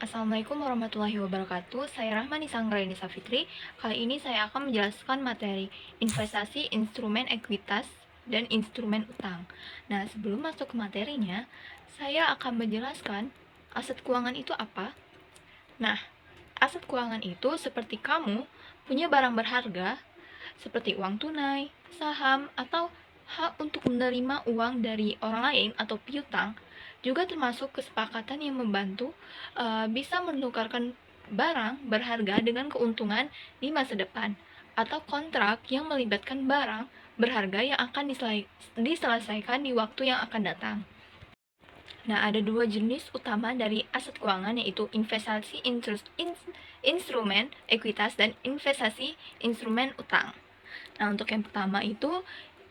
Assalamualaikum warahmatullahi wabarakatuh. Saya Rahmani Sanggraini Safitri. Kali ini saya akan menjelaskan materi investasi, instrumen ekuitas, dan instrumen utang. Nah, sebelum masuk ke materinya, saya akan menjelaskan aset keuangan itu apa. Nah, aset keuangan itu seperti kamu punya barang berharga, seperti uang tunai, saham, atau hak untuk menerima uang dari orang lain atau piutang, juga termasuk kesepakatan yang membantu bisa menukarkan barang berharga dengan keuntungan di masa depan, atau kontrak yang melibatkan barang berharga yang akan diselesaikan di waktu yang akan datang. Nah, ada dua jenis utama dari aset keuangan, yaitu investasi instrumen ekuitas dan investasi instrumen utang. Nah, untuk yang pertama itu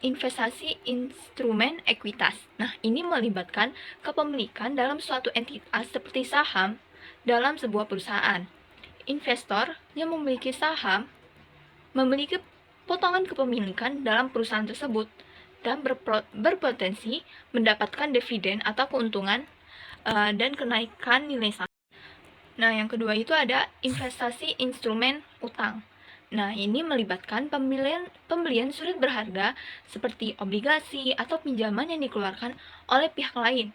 investasi instrumen ekuitas. Nah, ini melibatkan kepemilikan dalam suatu entitas seperti saham dalam sebuah perusahaan. Investor yang memiliki saham memiliki potongan kepemilikan dalam perusahaan tersebut dan berpotensi mendapatkan dividen atau keuntungan dan kenaikan nilai saham. Nah, yang kedua itu ada investasi instrumen utang. Nah, ini melibatkan pembelian surat berharga seperti obligasi atau pinjaman yang dikeluarkan oleh pihak lain.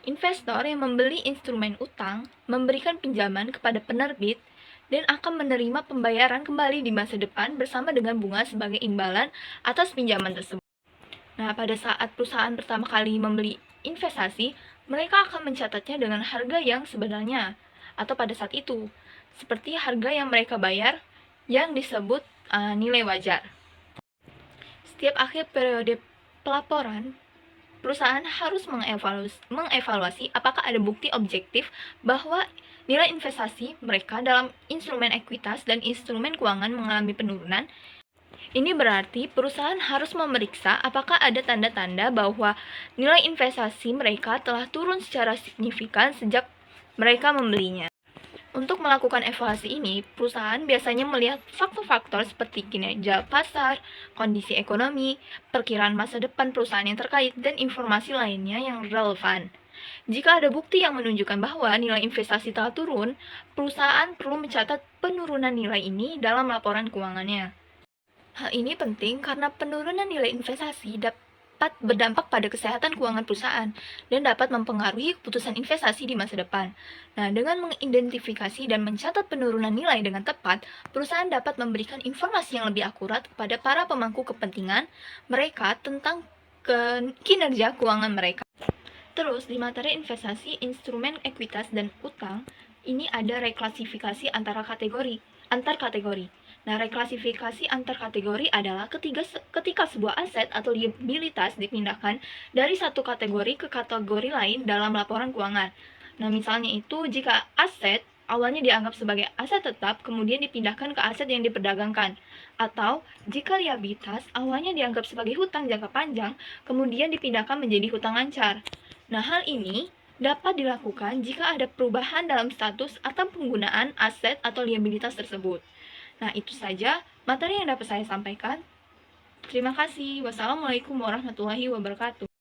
Investor yang membeli instrumen utang memberikan pinjaman kepada penerbit dan akan menerima pembayaran kembali di masa depan bersama dengan bunga sebagai imbalan atas pinjaman tersebut. Nah, pada saat perusahaan pertama kali membeli investasi, mereka akan mencatatnya dengan harga yang sebenarnya atau pada saat itu, seperti harga yang mereka bayar yang disebut nilai wajar. Setiap akhir periode pelaporan, perusahaan harus mengevaluasi apakah ada bukti objektif bahwa nilai investasi mereka dalam instrumen ekuitas dan instrumen keuangan mengalami penurunan. Ini berarti perusahaan harus memeriksa apakah ada tanda-tanda bahwa nilai investasi mereka telah turun secara signifikan sejak mereka membelinya. Untuk melakukan evaluasi ini, perusahaan biasanya melihat faktor-faktor seperti kinerja pasar, kondisi ekonomi, perkiraan masa depan perusahaan yang terkait, dan informasi lainnya yang relevan. Jika ada bukti yang menunjukkan bahwa nilai investasi telah turun, perusahaan perlu mencatat penurunan nilai ini dalam laporan keuangannya. Hal ini penting karena penurunan nilai investasi dapat berdampak pada kesehatan keuangan perusahaan dan dapat mempengaruhi keputusan investasi di masa depan. Nah, dengan mengidentifikasi dan mencatat penurunan nilai dengan tepat, perusahaan dapat memberikan informasi yang lebih akurat kepada para pemangku kepentingan mereka tentang kinerja keuangan mereka. Terus, di materi investasi, instrumen ekuitas, dan utang, ini ada reklasifikasi antar kategori. Nah, reklasifikasi antar kategori adalah ketika sebuah aset atau liabilitas dipindahkan dari satu kategori ke kategori lain dalam laporan keuangan. Nah, misalnya itu jika aset awalnya dianggap sebagai aset tetap, kemudian dipindahkan ke aset yang diperdagangkan. Atau jika liabilitas awalnya dianggap sebagai hutang jangka panjang, kemudian dipindahkan menjadi hutang lancar. Nah, hal ini dapat dilakukan jika ada perubahan dalam status atau penggunaan aset atau liabilitas tersebut. Nah, itu saja materi yang dapat saya sampaikan. Terima kasih. Wassalamualaikum warahmatullahi wabarakatuh.